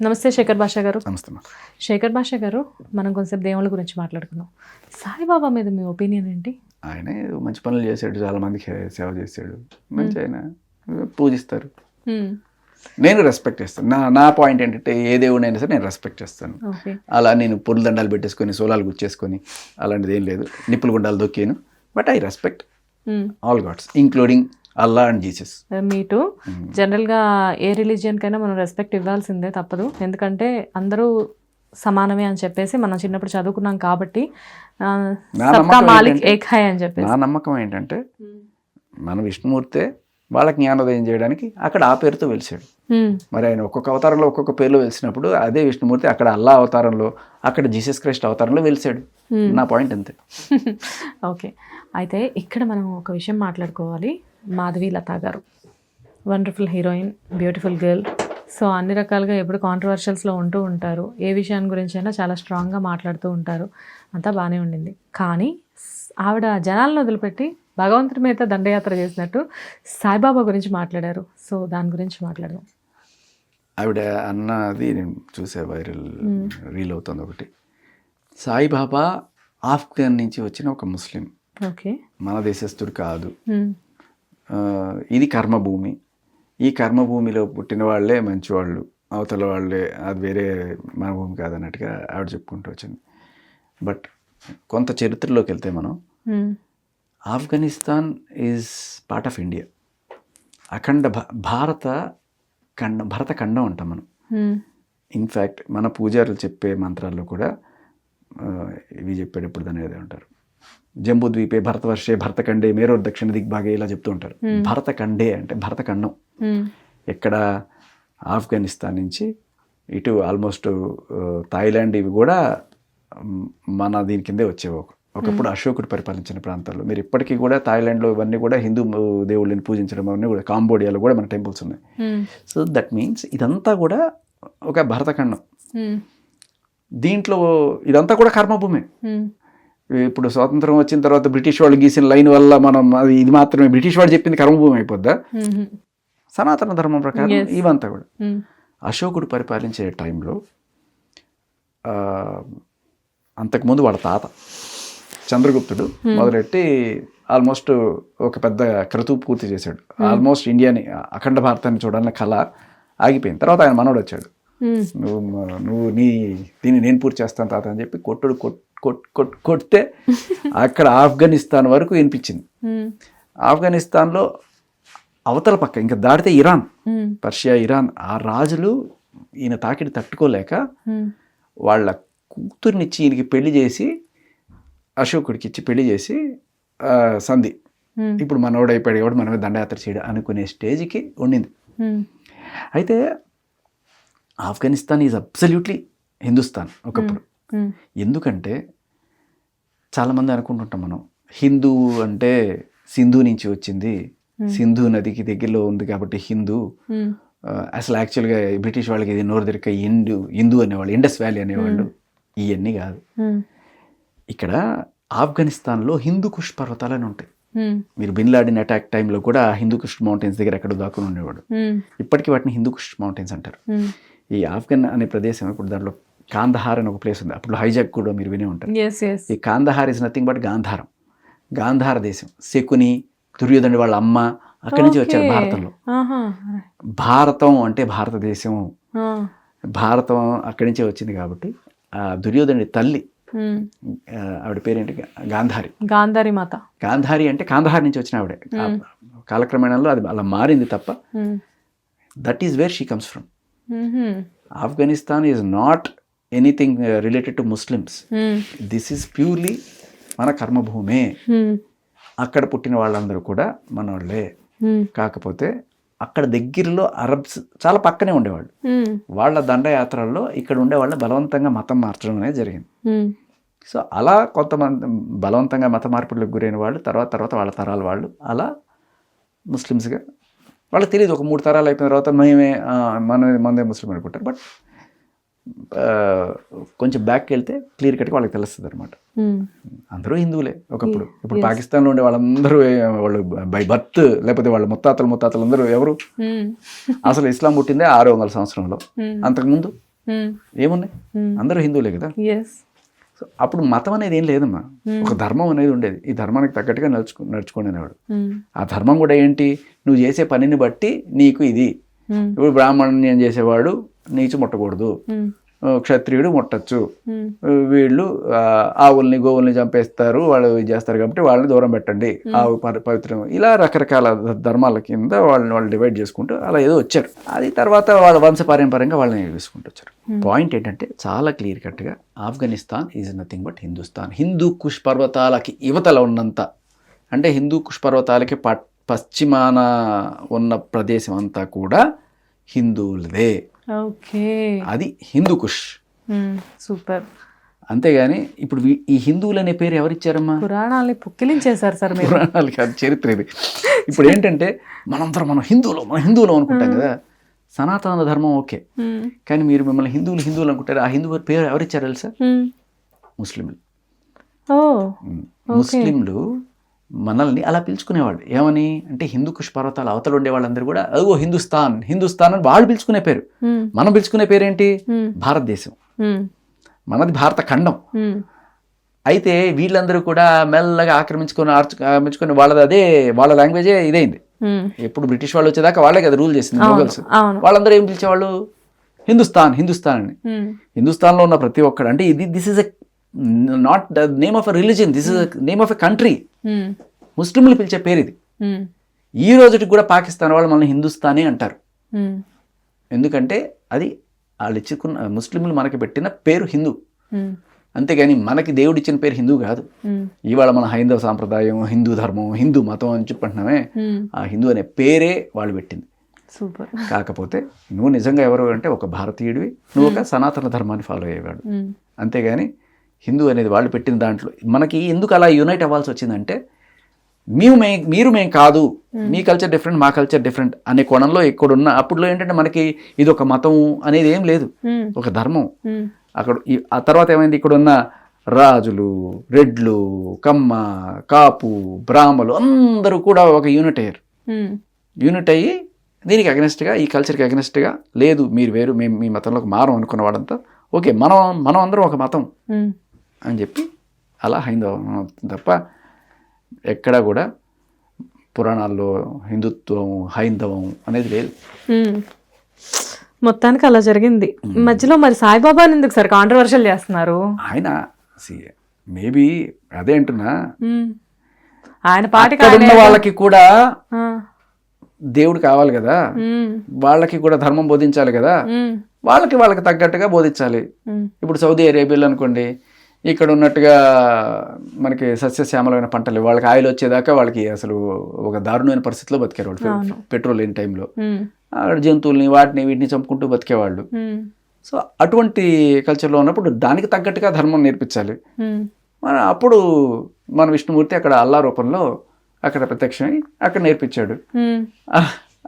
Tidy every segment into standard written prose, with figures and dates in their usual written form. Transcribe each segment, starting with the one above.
నమస్తే శేఖర్ భాషా గారు. నమస్తే. శేఖర్ భాషా గారు, మనం కొంచెం దేవుళ్ళ గురించి మాట్లాడుకుందాం. సాయిబాబా మీద మీ ఒపీనియన్ ఏంటి? ఆయనే మంచి పనులు చేశాడు, చాలా మందికి సేవ చేశాడు, మంచి ఆయన పూజిస్తారు. నేను రెస్పెక్ట్ చేస్తాను. నా పాయింట్ ఏంటంటే ఏ దేవుడైనా సరే నేను రెస్పెక్ట్ చేస్తాను. అలా నేను పొరుల దండాలు పెట్టేసుకొని సోలాలు గుచ్చేసుకొని అలాంటిది ఏం లేదు. నిప్పుల గుండాలు దొక్కాను. But I respect all gods including Allah and Jesus. Me too. జనరల్గా ఏ రిలీజియన్ కైనా మనం రెస్పెక్ట్ ఇవ్వాల్సిందే, తప్పదు. ఎందుకంటే అందరూ సమానమే అని చెప్పేసి మనం చిన్నప్పుడు చదువుకున్నాం కాబట్టి. నా నమ్మకం ఏంటంటే మన విష్ణుమూర్తే వాళ్ళకి జ్ఞానోదయం చేయడానికి అక్కడ ఆ పేరుతో వెలిసాడు. మరి ఆయన ఒక్కొక్క అవతారంలో ఒక్కొక్క పేరులో వెలిసినప్పుడు అదే విష్ణుమూర్తి అక్కడ అల్లా అవతారంలో, అక్కడ జీసస్ క్రైస్ట్ అవతారంలో వెలిసాడు. నా పాయింట్ అంతే. ఓకే, అయితే ఇక్కడ మనం ఒక విషయం మాట్లాడుకోవాలి. మాధవి లతా గారు wonderful heroine, beautiful girl. So అన్ని రకాలుగా ఎప్పుడు కాంట్రవర్షియల్స్లో ఉంటూ ఉంటారు. ఏ విషయాన్ని గురించి అయినా చాలా స్ట్రాంగ్గా మాట్లాడుతూ ఉంటారు. అంతా బాగానే ఉండింది. కానీ ఆవిడ జనాలను వదిలిపెట్టి భగవంతుడి మీద దండయాత్ర చేసినట్టు సాయిబాబా గురించి మాట్లాడారు. సో దాని గురించి మాట్లాడదాం. ఆవిడ అన్నది నేను చూసే వైరల్ రీల్ అవుతుంది ఒకటి. సాయిబాబా ఆఫ్ఘన్ నుంచి వచ్చిన ఒక ముస్లిం, ఓకే, మన దేశస్థుడు కాదు. ఇది కర్మభూమి. ఈ కర్మభూమిలో పుట్టిన వాళ్ళే మంచివాళ్ళు, అవతల వాళ్ళే అది వేరే మన భూమి కాదన్నట్టుగా ఆవిడ చెప్పుకుంటూ వచ్చింది. బట్ కొంత చరిత్రలోకి వెళ్తే మనం Afghanistan is part of India. అఖండ భరతఖండం అంటాం మనం. ఇన్ఫ్యాక్ట్ మన పూజారులు చెప్పే మంత్రాల్లో కూడా ఇవి చెప్పేటప్పుడు దాని ఏదో ఉంటారు, జంబూద్వీపే భరతవర్షే భరతఖండే మేరోర్ దక్షిణ దిగ్భాగే ఇలా చెప్తూ ఉంటారు. భరతఖండే అంటే భరతఖండం. ఎక్కడ ఆఫ్ఘనిస్తాన్ నుంచి ఇటు ఆల్మోస్ట్ థాయిలాండ్ ఇవి కూడా మన దీని కిందే వచ్చేవి. ఒకప్పుడు అశోకుడు పరిపాలించిన ప్రాంతాల్లో. మీరు ఇప్పటికీ కూడా థాయిలాండ్లో ఇవన్నీ కూడా హిందూ దేవుళ్ళని పూజించడం అవన్నీ కూడా, కాంబోడియాలో కూడా మన టెంపుల్స్ ఉన్నాయి. సో దట్ మీన్స్ ఇదంతా కూడా ఒక భరతఖండం. దీంట్లో ఇదంతా కూడా కర్మభూమే. ఇప్పుడు స్వాతంత్రం వచ్చిన తర్వాత బ్రిటిష్ వాళ్ళు గీసిన లైన్ వల్ల మనం అది ఇది మాత్రమే బ్రిటిష్ వాళ్ళు చెప్పింది కర్మభూమి అయిపోద్దా? సనాతన ధర్మం ప్రకారం ఇవంతా కూడా అశోకుడు పరిపాలించే టైంలో, అంతకుముందు వాళ్ళ తాత చంద్రగుప్తుడు మొదలెట్టి ఆల్మోస్ట్ ఒక పెద్ద క్రతువు పూర్తి చేశాడు. ఆల్మోస్ట్ ఇండియాని, అఖండ భారతాన్ని చూడాలని కళ ఆగిపోయింది. తర్వాత ఆయన మనోడు వచ్చాడు, నువ్వు దీన్ని నేను పూర్తి చేస్తాను తాత అని చెప్పి కొడితే అక్కడ ఆఫ్ఘనిస్తాన్ వరకు వినిపించింది. ఆఫ్ఘనిస్తాన్లో అవతల పక్క ఇంకా దాటితే ఇరాన్, పర్షియా, ఇరాన్, ఆ రాజులు ఈయన తాకిడి తట్టుకోలేక వాళ్ళ కూతుర్నిచ్చి ఈయనకి పెళ్లి చేసి, అశోకుడికి ఇచ్చి పెళ్లి చేసి సంధి, ఇప్పుడు మనోడైపోయాడు ఎవడు మనమే దండయాత్ర చేయడం అనుకునే స్టేజ్కి ఉండింది. అయితే ఆఫ్ఘనిస్తాన్ ఈజ్ అబ్సల్యూట్లీ హిందుస్థాన్ ఒకప్పుడు. ఎందుకంటే చాలామంది అనుకుంటుంటాం మనం, హిందూ అంటే సింధు నుంచి వచ్చింది, సింధు నదికి దగ్గరలో ఉంది కాబట్టి హిందూ. అసలు యాక్చువల్గా బ్రిటిష్ వాళ్ళకి ఇది నోరు దొరిక హిందూ అనేవాళ్ళు, ఇండస్ వ్యాలీ అనేవాళ్ళు. ఇవన్నీ కాదు. ఇక్కడ ఆఫ్ఘనిస్తాన్లో హిందూకుష్ పర్వతాలు అని ఉంటాయి. మీరు బిన్ లాడెన్ అటాక్ టైంలో కూడా హిందూకుష్ మౌంటైన్స్ దగ్గర ఎక్కడ దాక్కుని ఉండేవాడు. ఇప్పటికీ వాటిని హిందూకుష్ మౌంటైన్స్ అంటారు. ఈ ఆఫ్ఘన్ అనే ప్రదేశం, ఇప్పుడు దాంట్లో కాందహార్ అని ఒక ప్లేస్ ఉంది. అప్పుడు హైజాక్ కూడా మీరు వినే ఉంటారు. ఈ కాందహార్ ఇస్ నథింగ్ బట్ గాంధారం, గాంధార దేశం. శకుని, దుర్యోధనుడి వాళ్ళ అమ్మ అక్కడి నుంచి వచ్చారు భారతంలో. భారతం అంటే భారతదేశం, భారతం అక్కడి నుంచే వచ్చింది. కాబట్టి ఆ దుర్యోధనుడి తల్లి, ఆవిడ పేరేంటి, గాంధారి, గాంధారి మాత. గాంధారి అంటే కాందహార్ నుంచి వచ్చిన ఆవిడే. కాలక్రమేణంలో అది అలా మారింది తప్ప, that is where she comes from. Afghanistan is not anything related to Muslims. This is purely మన కర్మభూమే. అక్కడ పుట్టిన వాళ్ళందరూ కూడా మనోళ్ళే. కాకపోతే అక్కడ దగ్గరలో అరబ్స్ చాలా పక్కనే ఉండేవాళ్ళు. వాళ్ళ దండయాత్రల్లో ఇక్కడ ఉండే వాళ్ళని బలవంతంగా మతం మార్చడం అనేది జరిగింది. సో అలా కొంతమంది బలవంతంగా మత మార్పులకు గురైన వాళ్ళు తర్వాత వాళ్ళ తరాల వాళ్ళు అలా ముస్లిమ్స్గా, వాళ్ళకి తెలియదు, ఒక 3 తరాలు అయిపోయిన తర్వాత మనదే ముస్లిం అనుకుంటారు. బట్ కొంచెం బ్యాక్కి వెళ్తే క్లియర్ కట్గా వాళ్ళకి తెలుస్తుంది అనమాట. అందరూ హిందువులే ఒకప్పుడు. ఇప్పుడు పాకిస్తాన్లో ఉండే వాళ్ళందరూ వాళ్ళు బై బర్త్, లేకపోతే వాళ్ళ ముత్తాతలు అందరూ ఎవరు? అసలు ఇస్లాం పుట్టిందే 600 సంవత్సరంలో. అంతకుముందు ఏమున్నాయి, అందరూ హిందువులే కదా. ఎస్. సో అప్పుడు మతం అనేది ఏం లేదమ్మా, ఒక ధర్మం అనేది ఉండేది. ఈ ధర్మానికి తగ్గట్టుగా నడుచుకోండి అనేవాడు. ఆ ధర్మం కూడా ఏంటి, నువ్వు చేసే పనిని బట్టి నీకు ఇది. ఇప్పుడు బ్రాహ్మణ్యం చేసేవాడు నీచు ముట్టకూడదు, క్షత్రియుడు ముట్టచ్చు, వీళ్ళు ఆవుల్ని గోవుల్ని చంపేస్తారు, వాళ్ళు ఇది చేస్తారు కాబట్టి వాళ్ళని దూరం పెట్టండి, ఆవు పవిత్రం. ఇలా రకరకాల ధర్మాల కింద వాళ్ళు డివైడ్ చేసుకుంటూ అలా ఏదో వచ్చారు. అది తర్వాత వాళ్ళ వంశపారంపర్యంగా వాళ్ళని వేసుకుంటూ వచ్చారు. పాయింట్ ఏంటంటే చాలా క్లియర్ కట్గా Afghanistan is nothing but Hindustan. Hindu Kush పర్వతాలకి యువతల ఉన్నంత, అంటే హిందూ కుష్ పర్వతాలకి పశ్చిమాన ఉన్న ప్రదేశం అంతా కూడా హిందువులదే. ఓకే, అది హిందూ కుష్. సూపర్. అంతేగాని ఇప్పుడు ఈ హిందువులు అనే పేరు ఎవరిచ్చారమ్మా? పురాణాలని పుక్కిలించేశారు సార్. పురాణాలకి అది చరిత్ర ఇది. ఇప్పుడు ఏంటంటే మనం హిందువులు అనుకుంటాం కదా. సనాతన ధర్మం ఓకే, కానీ మీరు మిమ్మల్ని హిందువులు అనుకుంటారు. ఆ హిందువు పేరు ఎవరిచ్చారు తెలుసా? ముస్లింలు. ముస్లింలు మనల్ని అలా పిలుచుకునేవాళ్ళు. ఏమని అంటే హిందూ కుష్ పర్వతాల అవతల ఉండే వాళ్ళందరూ కూడా అదిగో హిందుస్థాన్ అని వాళ్ళు పిలుచుకునే పేరు. మనం పిలుచుకునే పేరేంటి? భారతదేశం. మనది భారత ఖండం. అయితే వీళ్ళందరూ కూడా మెల్లగా ఆక్రమించుకొని వాళ్ళ లాంగ్వేజే ఇదైంది. ఎప్పుడు బ్రిటిష్ వాళ్ళు వచ్చేదాకా వాళ్ళే కదా రూల్ చేసింది, మొఘల్స్. వాళ్ళందరూ ఏం పిలిచేవాళ్ళు? హిందుస్థాన్ అని. హిందుస్థాన్లో ఉన్న ప్రతి ఒక్కడు, అంటే this is not the name of a religion, this is name of a country. ముస్లింలు పిలిచే పేరు ఇది. ఈ రోజుకి కూడా పాకిస్తాన్ వాళ్ళు మనల్ని హిందుస్థానీ అంటారు. ఎందుకంటే అది వాళ్ళు ఇచ్చుకున్న, ముస్లింలు మనకి పెట్టిన పేరు హిందూ. అంతేగాని మనకి దేవుడు ఇచ్చిన పేరు హిందూ కాదు. ఇవాళ మన హైందవ సాంప్రదాయం, హిందూ ధర్మం, హిందూ మతం అని చెప్పంటున్నామే, ఆ హిందూ అనే పేరే వాళ్ళు పెట్టింది. సూపర్. కాకపోతే నువ్వు నిజంగా ఎవరు అంటే ఒక భారతీయుడివి, నువ్వు ఒక సనాతన ధర్మాన్ని ఫాలో అయ్యేవాడు. అంతేగాని హిందూ అనేది వాళ్ళు పెట్టిన దాంట్లో మనకి ఎందుకు అలా యునైట్ అవ్వాల్సి వచ్చిందంటే, మీరు మేము కాదు, మీ కల్చర్ డిఫరెంట్, మా కల్చర్ డిఫరెంట్ అనే కోణంలో ఇక్కడున్న అప్పుడులో ఏంటంటే మనకి ఇది ఒక మతం అనేది ఏం లేదు, ఒక ధర్మం. అక్కడ ఆ తర్వాత ఏమైంది, ఇక్కడున్న రాజులు, రెడ్లు, కమ్మ, కాపు, బ్రాహ్మలు అందరూ కూడా ఒక యూనిట్ అయ్యారు. యూనిట్ అయ్యి దీనికి అగెనిస్ట్గా, ఈ కల్చర్కి అగెనిస్ట్గా, లేదు మీరు వేరు, మేము మీ మతంలోకి మారం అనుకున్న వాళ్ళంతా ఓకే మనం అందరం ఒక మతం అని చెప్పి అలా హైందవం తప్ప ఎక్కడా కూడా పురాణాల్లో హిందుత్వం, హైందవం అనేది లేదు. మొత్తానికి అలా జరిగింది. మధ్యలో మరి సాయిబాబాని ఎందుకు సార్ కాంట్రవర్షియల్ చేస్తున్నారు? ఆయన మేబీ అదే అంటున్నా, ఆయన పాటికి ఉన్న వాళ్ళకి కూడా దేవుడు కావాలి కదా, వాళ్ళకి కూడా ధర్మం బోధించాలి కదా, వాళ్ళకి తగ్గట్టుగా బోధించాలి. ఇప్పుడు సౌదీ అరేబియాలో అనుకోండి, ఇక్కడ ఉన్నట్టుగా మనకి సస్యశ్యామలమైన పంటలు, వాళ్ళకి ఆయిల్ వచ్చేదాకా వాళ్ళకి అసలు ఒక దారుణమైన పరిస్థితిలో బతికారు వాళ్ళు. పెట్రోల్ లేని టైంలో అక్కడ జంతువుల్ని వీటిని చంపుకుంటూ బతికేవాళ్ళు. సో అటువంటి కల్చర్లో ఉన్నప్పుడు దానికి తగ్గట్టుగా ధర్మం నేర్పించాలి. అప్పుడు మన విష్ణుమూర్తి అక్కడ అల్లా రూపంలో అక్కడ ప్రత్యక్షమై అక్కడ నేర్పించాడు.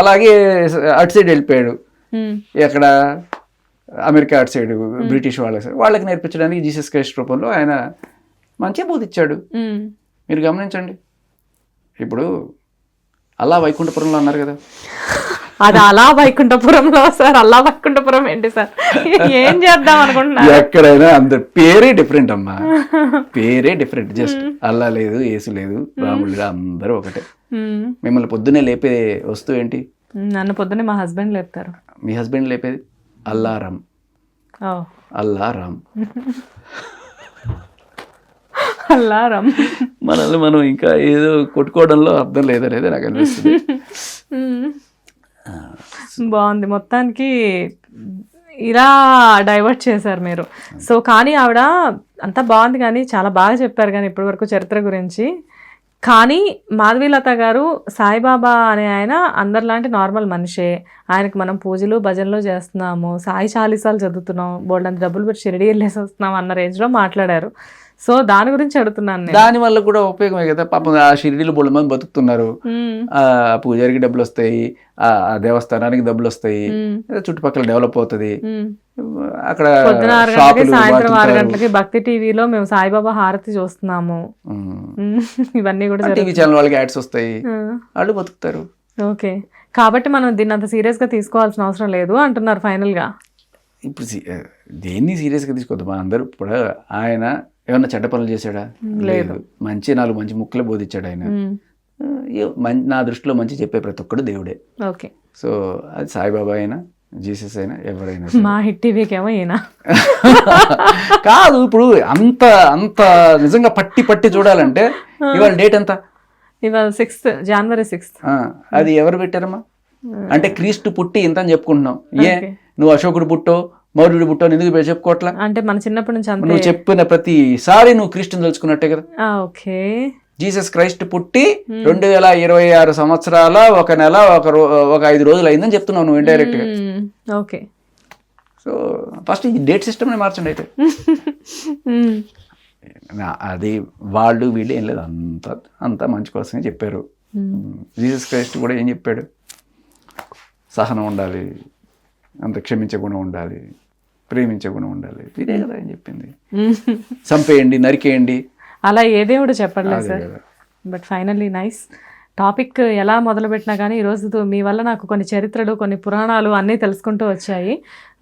అలాగే అటు సైడ్ వెళ్ళిపోయాడు, ఎక్కడ అమెరికా అటు సైడ్ బ్రిటిష్ వాళ్ళకి నేర్పించడానికి జీసస్ క్రైస్ట్ రూపంలో ఆయన మంచిగా బోధించాడు. మీరు గమనించండి, ఇప్పుడు అల్లా వైకుంఠపురంలో అన్నారు కదా, అది అలా వైకుంఠపురంలో సార్. అల్లా వైకుంఠపురం ఏంటి సార్? ఏం చేద్దాం అనుకుంటున్నా? ఎక్కడైనా అందరు పేరే డిఫరెంట్ అమ్మా, పేరే డిఫరెంట్. జస్ట్ అల్లా లేదు, యేసు లేదు, రాముడు లేదు, అందరూ ఒకటే. మిమ్మల్ని పొద్దున్నే లేపే వస్తువు ఏంటి? నన్ను పొద్దున్నే మా హస్బెండ్ లేపుతారు. మీ హస్బెండ్ లేపేది అల్లారాం. అల్లారాం అల్లారాం. మనల్ని మనం ఇంకా ఏదో కొట్టుకోవడంలో అర్థం లేదనేది నాకు అనిపిస్తుంది. బాగుంది. మొత్తానికి ఇలా డైవర్ట్ చేశారు మీరు. సో కానీ ఆవిడ అంతా బాగుంది, కానీ చాలా బాగా చెప్పారు కానీ ఇప్పటి వరకు చరిత్ర గురించి. కానీ మాధవీలత గారు, సాయిబాబా అనే ఆయన అందరిలాంటి నార్మల్ మనిషే. ఆయనకు మనం పూజలు భజనలు చేస్తున్నాము, సాయి చాలీసాలు చదువుతున్నాం, బోల్డంత డబ్బులు పెట్టి షిరిడి వెళ్ళేసి వస్తున్నాం అన్న రేంజ్లో మాట్లాడారు. సో దాని గురించి అడుగుతున్నాను. దాని వల్ల కూడా ఉపయోగమే కదా, పాపం ఆ షిరిడీలో బోల్డ్ మంది బతుకుతున్నారు. ఆ పూజారికి డబ్బులు వస్తాయి, ఆ దేవస్థానానికి డబ్బులు వస్తాయి, చుట్టుపక్కల డెవలప్ అవుతుంది. అక్కడ పొద్దున 6 గంటలకి సాయంత్రం 6 గంటలకి భక్తి టీవీలో మేము సాయిబాబా హారతి చూస్తున్నాము. ఇవన్నీ కూడా టీవీ ఛానల్ వాళ్ళకి యాడ్స్ వస్తాయి, వాళ్ళు బతుకుతారు. ఓకే, కాబట్టి మనం దీన్ని అంత సీరియస్ గా తీసుకోవాల్సిన అవసరం లేదు అంటున్నారు ఫైనల్ గా. ఇప్పుడు దేన్ని సీరియస్గా తీసుకోవద్దు మా అందరూ. ఇప్పుడు ఆయన ఏమన్నా చెడ్డ పనులు చేశాడా? లేదు. నాలుగు మంచి ముక్కలే బోధించాడు ఆయన. నా దృష్టిలో మంచి చెప్పే ప్రతి ఒక్కడు దేవుడే. ఓకే. సో అది సాయిబాబా అయినా జీసస్ అయినా ఎవరైనా. మా హిట్ టీవీకి ఏమో ఈయన కాదు. ఇప్పుడు అంత అంత నిజంగా పట్టి చూడాలంటే ఇవాళ డేట్ ఎంత? ఇవాళ 6th January 6th. అది ఎవరు పెట్టారమ్మా? అంటే క్రీస్తు పుట్టి ఇంత అని చెప్పుకుంటున్నాం. నువ్వు అశోకుడు పుట్టో మౌర్యుడు పుట్టో ఎందుకు చెప్పుకోవట్లా? అంటే మన చిన్నప్పటి నుంచి నువ్వు చెప్పిన ప్రతిసారి నువ్వు క్రీస్తుని తెలుసుకున్నట్టే కదా. ఓకే. జీసస్ క్రైస్ట్ పుట్టి 2026 సంవత్సరాల ఒక నెల ఒక 5 రోజులు అయిందని చెప్తున్నావు నువ్వు ఇండైరెక్ట్ గా. ఓకే. సో ఫస్ట్ ఈ డేట్ సిస్టమ్ని మార్చండి అయితే. అది వాళ్ళు వీళ్ళు ఏం లేదు, అంతా మంచి కోసమే చెప్పారు. జీసస్ క్రైస్ట్ కూడా ఏం చెప్పాడు? సహనం ఉండాలి, అంత క్షమించే గుణం ఉండాలి, ప్రేమించే గుణం ఉండాలి. ఇదే కదా ఏం చెప్పింది. చంపేయండి, నరికేయండి, అలా ఏ దేవుడు చెప్పట్లేదు sir. But finally nice topic. ఎలా మొదలుపెట్టినా కానీ ఈరోజు మీ వల్ల నాకు కొన్ని చరిత్రలు, కొన్ని పురాణాలు అన్నీ తెలుసుకుంటూ వచ్చాయి.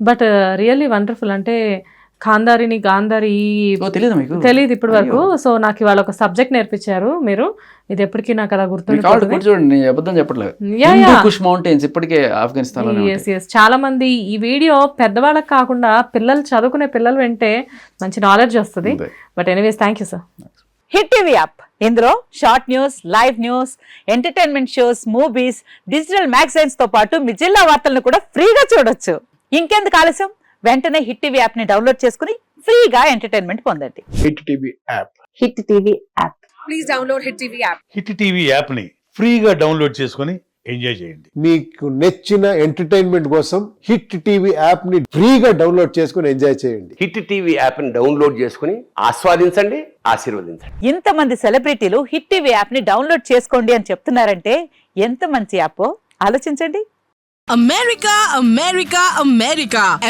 But really wonderful. అంటే గాంధారి తెలియదు ఇప్పటి వరకు. సో నాకు ఇవాళ ఒక సబ్జెక్ట్ నేర్పించారు మీరు. ఇది ఎప్పటికీ నాకు అలా గుర్తుండి. చాలా మంది ఈ వీడియో పెద్దవాళ్ళకి కాకుండా పిల్లలు, చదువుకునే పిల్లలు వింటే మంచి నాలెడ్జ్ వస్తుంది. But anyways thank you sir. Hit TV app, ఇందులో short news, live news, entertainment shows, movies, digital magazines తో పాటు మీ జిల్లా వార్తలను కూడా ఫ్రీగా చూడొచ్చు. ఇంకెందుకు ఆలస్యం, వెంటనే హిట్ టీవీ యాప్ ని డౌన్లోడ్ చేసుకుని ఫ్రీగా ఎంటర్టైన్మెంట్ పొందండి. Hit TV app. Hit TV app. Please download hit TV app. Hit TV app ని ఫ్రీగా డౌన్లోడ్ చేసుకుని ఎంజాయ్ చేయండి. మీకు నచ్చిన ఎంటర్టైన్మెంట్ కోసం హిట్ టీవీ యాప్ ని ఫ్రీగా డౌన్లోడ్ చేసుకుని ఎంజాయ్ చేయండి. హిట్ టీవీ యాప్ ని డౌన్లోడ్ చేసుకుని ఆస్వాదించండి, ఆశీర్వదించండి. ఇంతమంది సెలబ్రిటీలు హిట్ టీవీ యాప్ ని డౌన్లోడ్ చేసుకోండి అని చెప్తున్నారంటే ఎంత మంచి యాప్ ఆలోచించండి.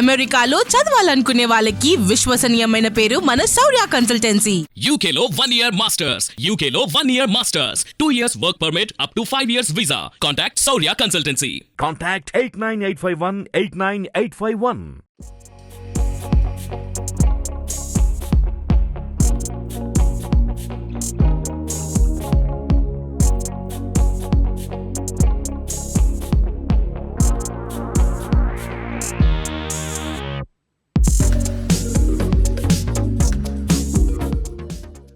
అమెరికాలో చదవాలనుకునే వాళ్ళకి విశ్వసనీయమైన పేరు మన శౌర్య కన్సల్టెన్సీ. UK లో 1 year masters, UK లో 1 year masters, 2 years work permit up to 5 years visa. Contact Shaurya Consultancy. Contact 89851 89851.